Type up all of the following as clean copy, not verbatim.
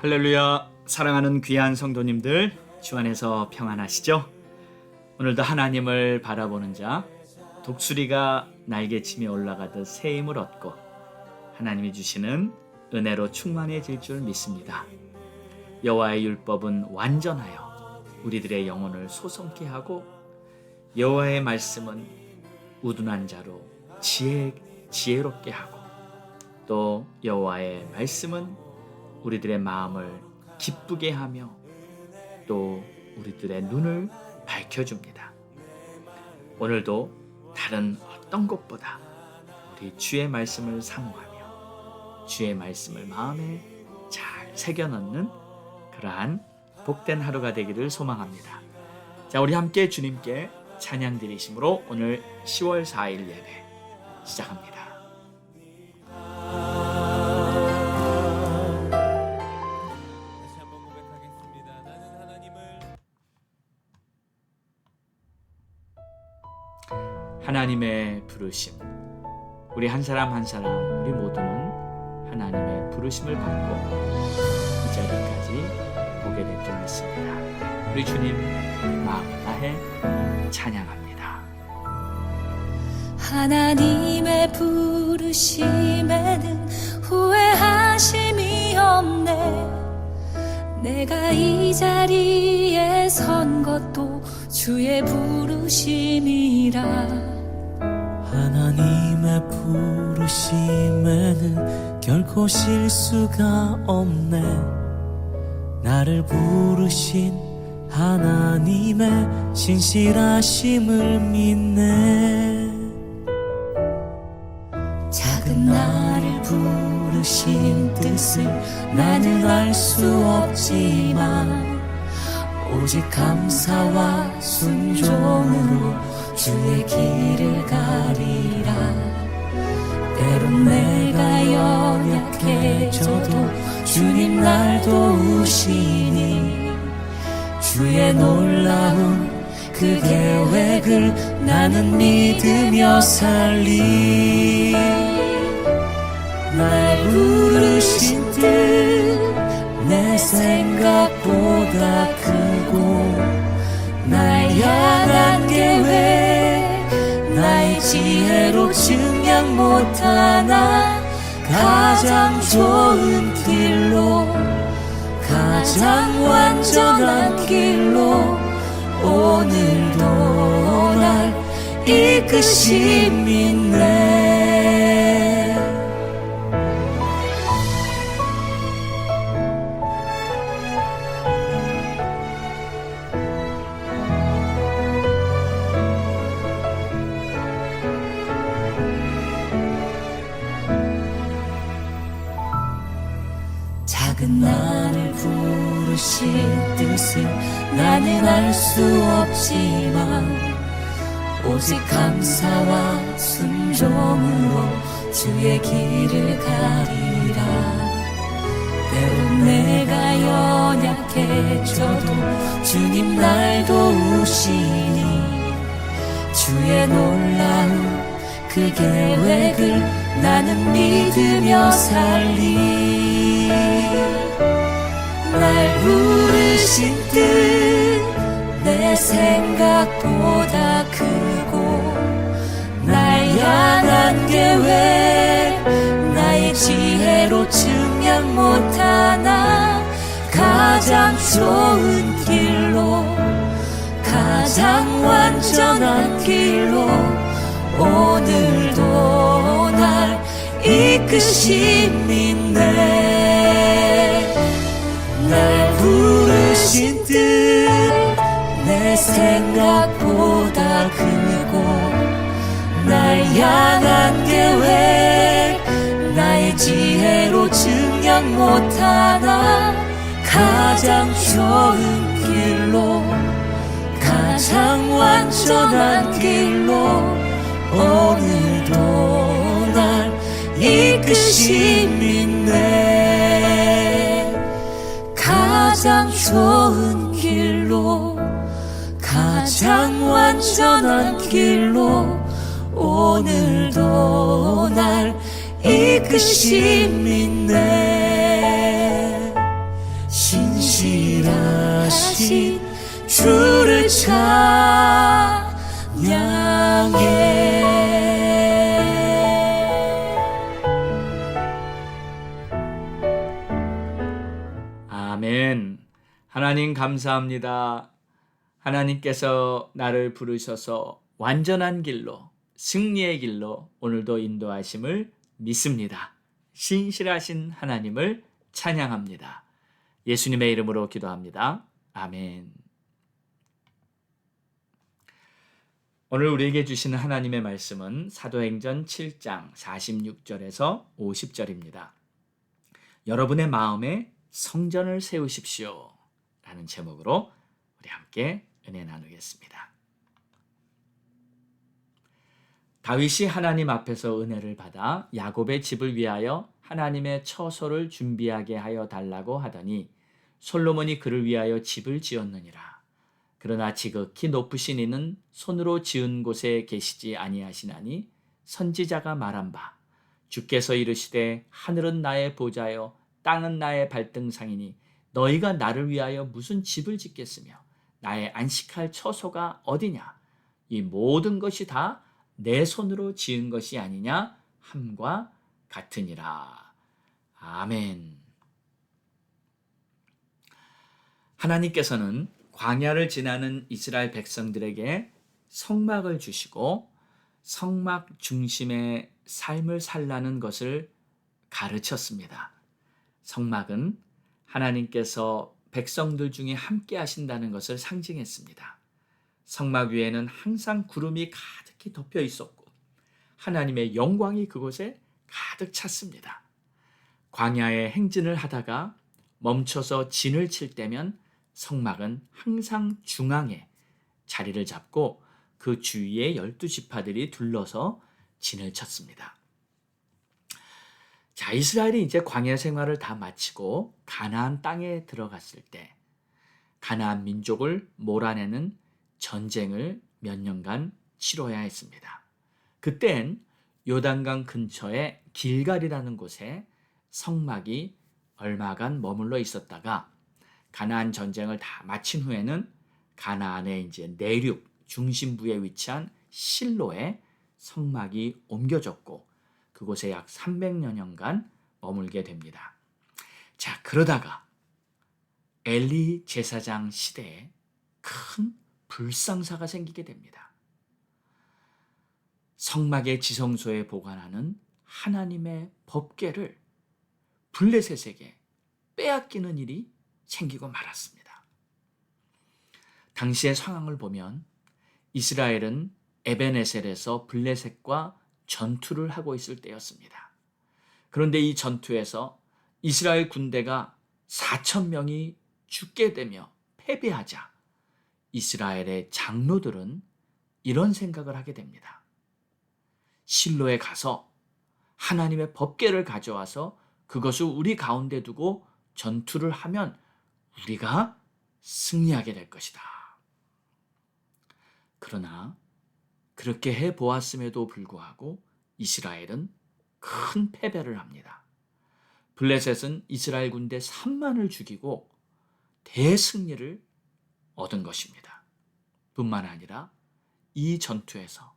할렐루야. 사랑하는 귀한 성도님들, 주 안에서 평안하시죠? 오늘도 하나님을 바라보는 자, 독수리가 날개치며 올라가듯 새 힘을 얻고 하나님이 주시는 은혜로 충만해질 줄 믿습니다. 여호와의 율법은 완전하여 우리들의 영혼을 소성케 하고, 여호와의 말씀은 우둔한 자로 지혜롭게 하고, 또 여호와의 말씀은 우리들의 마음을 기쁘게 하며 또 우리들의 눈을 밝혀줍니다. 오늘도 다른 어떤 것보다 우리 주의 말씀을 사모하며 주의 말씀을 마음에 잘 새겨넣는 그러한 복된 하루가 되기를 소망합니다. 자, 우리 함께 주님께 찬양 드리심으로 오늘 10월 4일 예배 시작합니다. 하나님의 부르심. 우리 한 사람 한 사람, 우리 모두는 하나님의 부르심을 받고 이 자리까지 보게 될 줄 믿습니다. 우리 주님 마음 다해 찬양합니다. 하나님의 부르심에는 후회하심이 없네. 내가 이 자리에 선 것도 주의 부르심이라. 하나님의 부르심에는 결코 실수가 없네. 나를 부르신 하나님의 신실하심을 믿네. 작은 나를 부르신 뜻을 나는 알 수 없지만 오직 감사와 순종으로 주의 길을 가리라. 때론 내가 연약해져도 주님 날 도우시니 주의 놀라운 그 계획을 나는 믿으며 살리. 날 부르신 뜻 내 생각보다 크고, 날 향한 계획 나의 지혜로 증명 못하나. 가장 좋은 길로, 가장 완전한 길로 오늘도 날 이끄심 있네. 작은 나를 부르신 뜻을 나는 알 수 없지만 오직 감사와 순종으로 주의 길을 가리라. 때론 내가 연약해져도 주님 날 도우시니 주의 놀라운 그 계획을 나는 믿으며 살리. 날 부르신 뜻 내 생각보다 크고, 날 향한 계획 나의 지혜로 증명 못하나. 가장 좋은 길로, 가장 완전한 길로 오늘도 날 이끄심 있네. 날 부르신 뜻 내 생각보다 크고, 날 향한 계획 나의 지혜로 증명 못하나. 가장 좋은 길로, 가장 완전한 길로 오늘도 날 이끄심 있네. 가장 좋은 길로, 가장 완전한 길로 오늘도 날 이끄심 있네. 승리하신 주를 찬양해. 아멘. 하나님 감사합니다. 하나님께서 나를 부르셔서 완전한 길로, 승리의 길로 오늘도 인도하심을 믿습니다. 신실하신 하나님을 찬양합니다. 예수님의 이름으로 기도합니다. 아멘. 오늘 우리에게 주시는 하나님의 말씀은 사도행전 7장 46절에서 50절입니다. 여러분의 마음에 성전을 세우십시오 라는 제목으로 우리 함께 은혜 나누겠습니다. 다윗이 하나님 앞에서 은혜를 받아 야곱의 집을 위하여 하나님의 처소를 준비하게 하여 달라고 하더니 솔로몬이 그를 위하여 집을 지었느니라. 그러나 지극히 높으신 이는 손으로 지은 곳에 계시지 아니하시나니 선지자가 말한 바 주께서 이르시되 하늘은 나의 보좌요 땅은 나의 발등상이니 너희가 나를 위하여 무슨 집을 짓겠으며 나의 안식할 처소가 어디냐? 이 모든 것이 다 내 손으로 지은 것이 아니냐 함과 같으니라. 아멘. 하나님께서는 광야를 지나는 이스라엘 백성들에게 성막을 주시고 성막 중심의 삶을 살라는 것을 가르쳤습니다. 성막은 하나님께서 백성들 중에 함께 하신다는 것을 상징했습니다. 성막 위에는 항상 구름이 가득히 덮여 있었고 하나님의 영광이 그곳에 가득 찼습니다. 광야에 행진을 하다가 멈춰서 진을 칠 때면 성막은 항상 중앙에 자리를 잡고 그 주위에 12지파들이 둘러서 진을 쳤습니다. 자, 이스라엘이 이제 광야 생활을 다 마치고 가나안 땅에 들어갔을 때 가나안 민족을 몰아내는 전쟁을 몇 년간 치러야 했습니다. 그땐 요단강 근처에 길갈이라는 곳에 성막이 얼마간 머물러 있었다가 가나안 전쟁을 다 마친 후에는 가나안의 이제 내륙 중심부에 위치한 실로에 성막이 옮겨졌고 그곳에 약 300여 년간 머물게 됩니다. 자, 그러다가 엘리 제사장 시대에 큰 불상사가 생기게 됩니다. 성막의 지성소에 보관하는 하나님의 법궤를 블레셋에게 빼앗기는 일이 생기고 말았습니다. 당시의 상황을 보면 이스라엘은 에벤에셀에서 블레셋과 전투를 하고 있을 때였습니다. 그런데 이 전투에서 이스라엘 군대가 4,000명이 죽게 되며 패배하자 이스라엘의 장로들은 이런 생각을 하게 됩니다. 실로에 가서 하나님의 법궤를 가져와서 그것을 우리 가운데 두고 전투를 하면 우리가 승리하게 될 것이다. 그러나 그렇게 해보았음에도 불구하고 이스라엘은 큰 패배를 합니다. 블레셋은 이스라엘 군대 3만을 죽이고 대승리를 얻은 것입니다. 뿐만 아니라 이 전투에서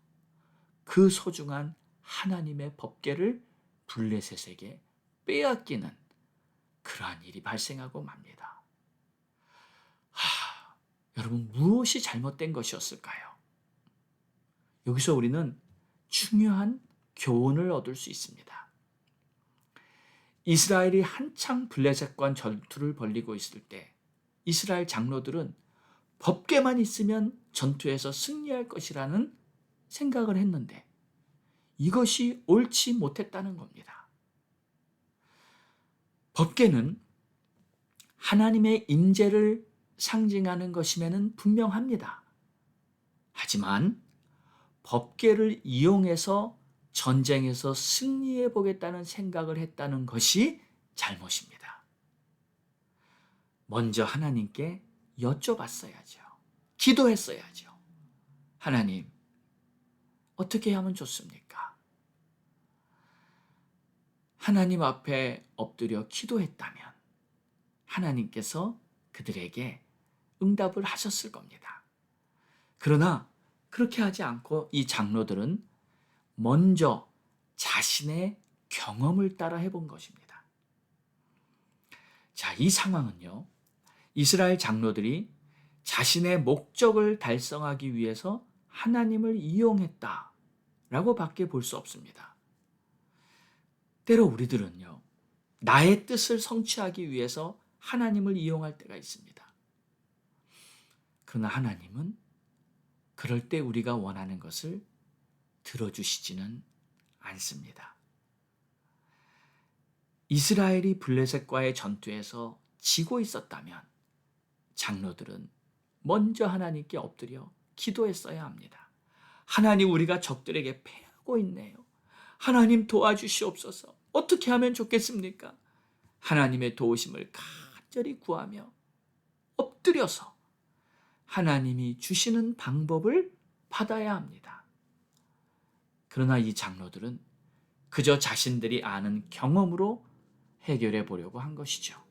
그 소중한 하나님의 법궤를 블레셋에게 빼앗기는 그러한 일이 발생하고 맙니다. 여러분, 무엇이 잘못된 것이었을까요? 여기서 우리는 중요한 교훈을 얻을 수 있습니다. 이스라엘이 한창 블레셋과 전투를 벌이고 있을 때 이스라엘 장로들은 법궤만 있으면 전투에서 승리할 것이라는 생각을 했는데 이것이 옳지 못했다는 겁니다. 법궤는 하나님의 임재를 상징하는 것임에는 분명합니다. 하지만 법궤를 이용해서 전쟁에서 승리해 보겠다는 생각을 했다는 것이 잘못입니다. 먼저 하나님께 여쭤봤어야죠. 기도했어야죠. 하나님, 어떻게 하면 좋습니까? 하나님 앞에 엎드려 기도했다면 하나님께서 그들에게 응답을 하셨을 겁니다. 그러나 그렇게 하지 않고 이 장로들은 먼저 자신의 경험을 따라 해본 것입니다. 자, 이 상황은요, 이스라엘 장로들이 자신의 목적을 달성하기 위해서 하나님을 이용했다라고 밖에 볼 수 없습니다. 때로 우리들은요, 나의 뜻을 성취하기 위해서 하나님을 이용할 때가 있습니다. 그러나 하나님은 그럴 때 우리가 원하는 것을 들어주시지는 않습니다. 이스라엘이 블레셋과의 전투에서 지고 있었다면 장로들은 먼저 하나님께 엎드려 기도했어야 합니다. 하나님, 우리가 적들에게 패하고 있네요. 하나님 도와주시옵소서. 어떻게 하면 좋겠습니까? 하나님의 도우심을 간절히 구하며 엎드려서 하나님이 주시는 방법을 받아야 합니다. 그러나 이 장로들은 그저 자신들이 아는 경험으로 해결해 보려고 한 것이죠.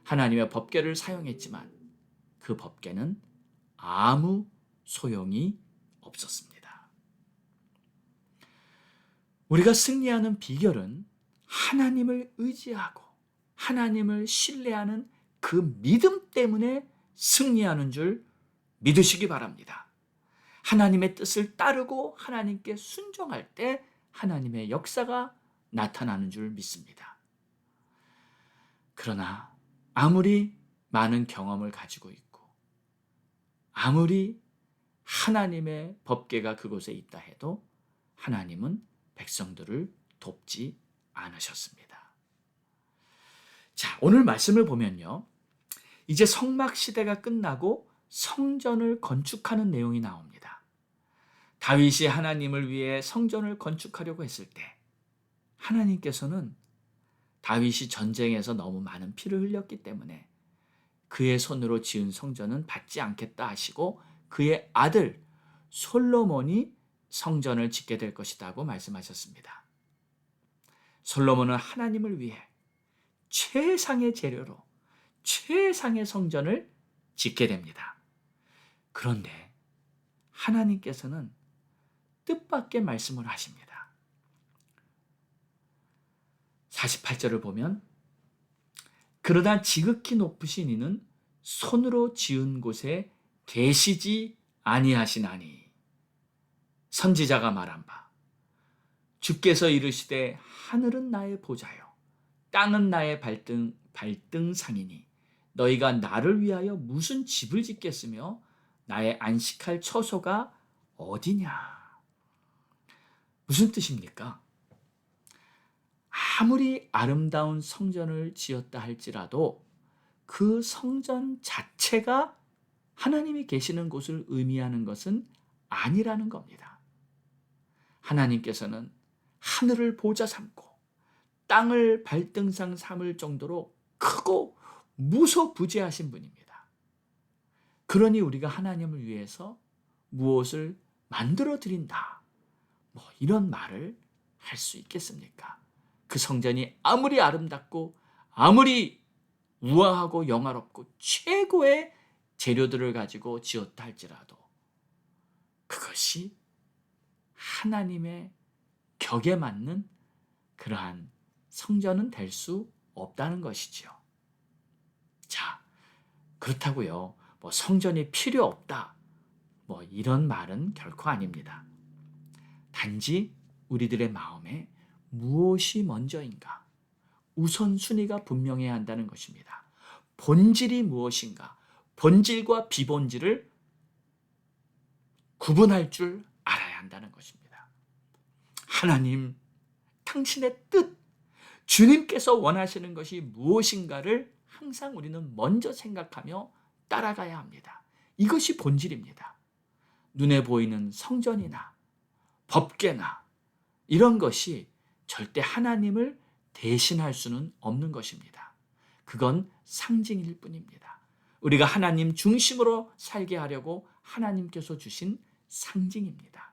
하나님의 법궤를 사용했지만 그 법궤는 아무 소용이 없었습니다. 우리가 승리하는 비결은 하나님을 의지하고 하나님을 신뢰하는 그 믿음 때문에 승리하는 줄 믿으시기 바랍니다. 하나님의 뜻을 따르고 하나님께 순종할 때 하나님의 역사가 나타나는 줄 믿습니다. 그러나 아무리 많은 경험을 가지고 있고 아무리 하나님의 법궤가 그곳에 있다 해도 하나님은 백성들을 돕지 않으셨습니다. 자, 오늘 말씀을 보면요, 이제 성막 시대가 끝나고 성전을 건축하는 내용이 나옵니다. 다윗이 하나님을 위해 성전을 건축하려고 했을 때 하나님께서는 다윗이 전쟁에서 너무 많은 피를 흘렸기 때문에 그의 손으로 지은 성전은 받지 않겠다 하시고 그의 아들 솔로몬이 성전을 짓게 될 것이라고 말씀하셨습니다. 솔로몬은 하나님을 위해 최상의 재료로 최상의 성전을 짓게 됩니다. 그런데 하나님께서는 뜻밖의 말씀을 하십니다. 48절을 보면 그러나 지극히 높으신 이는 손으로 지은 곳에 계시지 아니하시나니 선지자가 말한 바 주께서 이르시되 하늘은 나의 보좌요 땅은 나의 발등상이니 너희가 나를 위하여 무슨 집을 짓겠으며 나의 안식할 처소가 어디냐. 무슨 뜻입니까? 아무리 아름다운 성전을 지었다 할지라도 그 성전 자체가 하나님이 계시는 곳을 의미하는 것은 아니라는 겁니다. 하나님께서는 하늘을 보좌 삼고 땅을 발등상 삼을 정도로 크고 무소부재하신 분입니다. 그러니 우리가 하나님을 위해서 무엇을 만들어 드린다, 이런 말을 할 수 있겠습니까? 그 성전이 아무리 아름답고 아무리 우아하고 영화롭고 최고의 재료들을 가지고 지었다 할지라도 그것이 하나님의 격에 맞는 그러한 성전은 될 수 없다는 것이지요. 자, 그렇다고요, 성전이 필요 없다, 이런 말은 결코 아닙니다. 단지 우리들의 마음에 무엇이 먼저인가, 우선순위가 분명해야 한다는 것입니다. 본질이 무엇인가, 본질과 비본질을 구분할 줄 알아야 한다는 것입니다. 하나님, 당신의 뜻, 주님께서 원하시는 것이 무엇인가를 항상 우리는 먼저 생각하며 따라가야 합니다. 이것이 본질입니다. 눈에 보이는 성전이나 법궤나 이런 것이 절대 하나님을 대신할 수는 없는 것입니다. 그건 상징일 뿐입니다. 우리가 하나님 중심으로 살게 하려고 하나님께서 주신 상징입니다.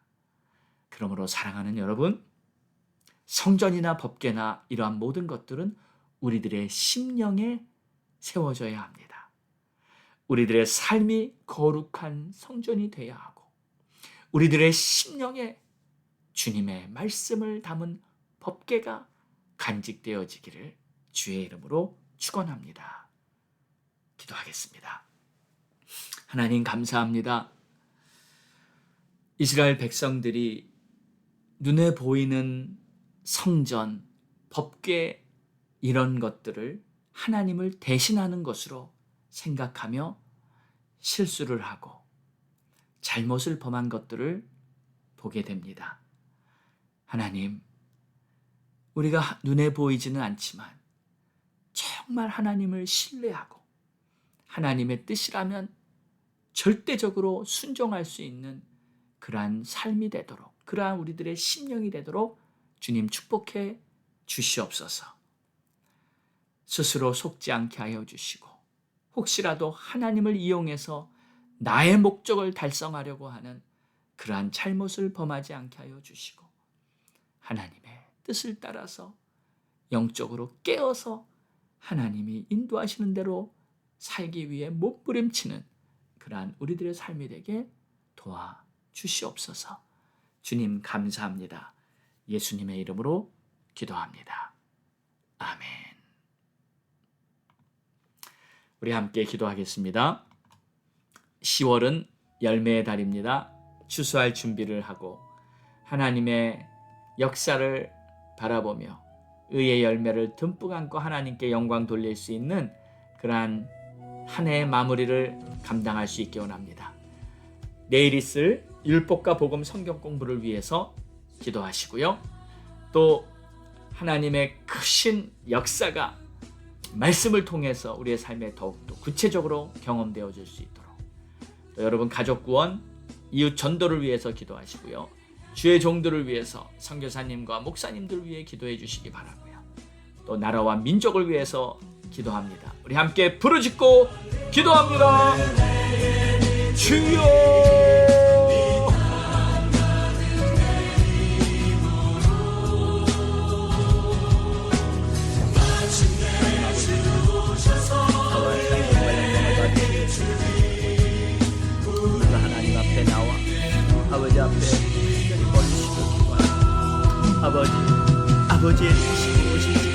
그러므로 사랑하는 여러분, 성전이나 법궤나 이러한 모든 것들은 우리들의 심령에 세워져야 합니다. 우리들의 삶이 거룩한 성전이 되어야 하고 우리들의 심령에 주님의 말씀을 담은 법궤가 간직되어지기를 주의 이름으로 축원합니다. 기도하겠습니다. 하나님 감사합니다. 이스라엘 백성들이 눈에 보이는 성전, 법궤 이런 것들을 하나님을 대신하는 것으로 생각하며 실수를 하고 잘못을 범한 것들을 보게 됩니다. 하나님, 우리가 눈에 보이지는 않지만 정말 하나님을 신뢰하고 하나님의 뜻이라면 절대적으로 순종할 수 있는 그러한 삶이 되도록, 그러한 우리들의 심령이 되도록 주님 축복해 주시옵소서. 스스로 속지 않게 하여 주시고 혹시라도 하나님을 이용해서 나의 목적을 달성하려고 하는 그러한 잘못을 범하지 않게 하여 주시고 하나님의 뜻을 따라서 영적으로 깨어서 하나님이 인도하시는 대로 살기 위해 몸부림치는 그러한 우리들의 삶이 되게 도와주시옵소서. 주님 감사합니다. 예수님의 이름으로 기도합니다. 아멘. 우리 함께 기도하겠습니다. 10월은 열매의 달입니다. 추수할 준비를 하고 하나님의 역사를 바라보며 의의 열매를 듬뿍 안고 하나님께 영광 돌릴 수 있는 그러한 한 해의 마무리를 감당할 수 있기 원합니다. 내일 있을 율법과 복음 성경 공부를 위해서 기도하시고요. 또 하나님의 크신 역사가 말씀을 통해서 우리의 삶에 더욱더 구체적으로 경험되어질 수 있도록 또 여러분 가족 구원, 이웃 전도를 위해서 기도하시고요. 주의 종들을 위해서 선교사님과 목사님들을 위해 기도해 주시기 바라고요. 또 나라와 민족을 위해서 기도합니다. 우리 함께 부르짖고 기도합니다. 주여 하나님 앞에 나와 아버지 앞에 특별히 멀리시고 기도합니다. 아버지의 뜻이 무엇인지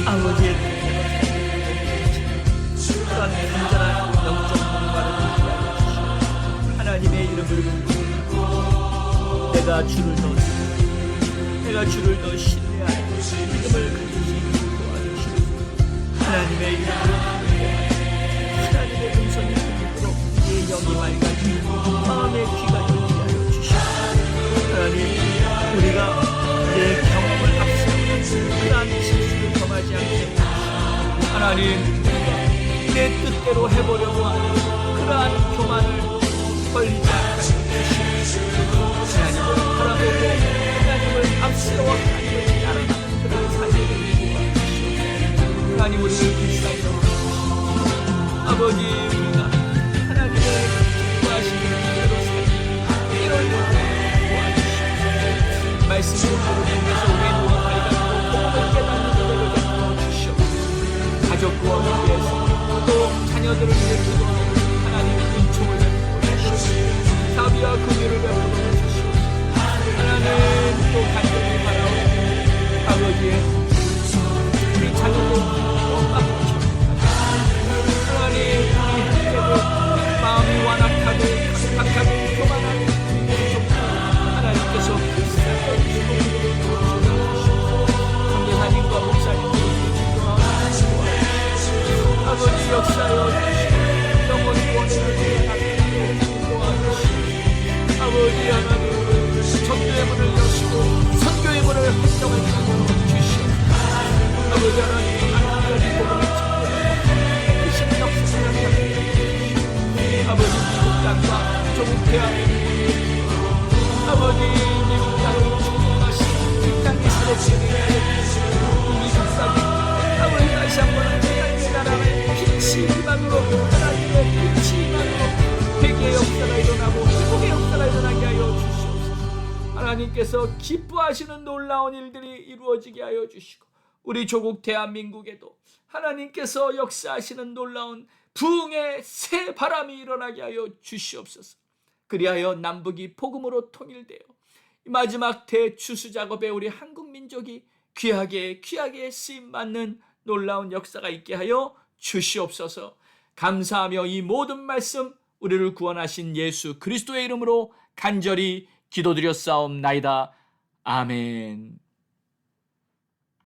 아버지의 뜻대로 간절한 영적 공부를 위하여 주시고 하나님의 이름을 부르고 내가 주를 더 신뢰하여 믿음을 가질 수 있도록 도와주시고 하나님의 이름으로 하나님의 음성이 들리도록 내 영이 맑아지고 마음의 귀가 열리게 하여 주시고 하나님 우리가 내 경험을 앞세우는 그러한 실수를 범하지 않게 해주시고 하나님 내 뜻대로 해보려고 하는 그러한 교만을 걸리지 않게 해주시고 하나님을 바라보고 하나님을 앞세워 하나님을 따라가는 그런 삶을 도와주시고 하나님 우리를 불쌍히 아버지 우리가 하나님의 기뻐하시는 대로 살기 이런 도와주시옵소서. 말씀을 통해서 우리의 눈이 밝아지고 복음을 깨닫는 은혜를 베풀어 주시옵소서. 가족 구원을 위해서 또 자녀들을 위해 기도하고 하나님의 은총을 베풀어 주시옵소서. 자비와 긍휼을 베풀어 주시옵소서. 하나님 또 간절히 바라오고 아버지의 우리 자녀들 또 하나님 마음이 완악하고 각각하고 교만한 하나님께서 불쌍히 선교사님과 목사님들을 기도하고 아버지 역사여 주시고 영원히 원해를 대하게 도와주시고 아버지 하나님 전도의 문을 여시고 선교의 문을 확정을 하고 주시고 아버지 하나님 하나님의 복음을 아버지 미국 땅과 조국 대한민국 아버지 미국 땅으로 축복하시고 이 땅이 새롭게 미국 땅이 아버지 다시 한번 하나님의 나라의 빛이 희망으로 하나님의 빛이 희망으로 회개의 역사가 일어나고 회복의 역사가 일어나게 하여 주시옵소서. 하나님께서 기뻐하시는 놀라운 일들이 이루어지게 하여 주시고 우리 조국 대한민국에도 하나님께서 역사하시는 놀라운 부흥의 새 바람이 일어나게 하여 주시옵소서. 그리하여 남북이 복음으로 통일되어 마지막 대추수 작업에 우리 한국 민족이 귀하게 쓰임받는 놀라운 역사가 있게 하여 주시옵소서. 감사하며 이 모든 말씀 우리를 구원하신 예수 그리스도의 이름으로 간절히 기도드렸사옵나이다. 아멘.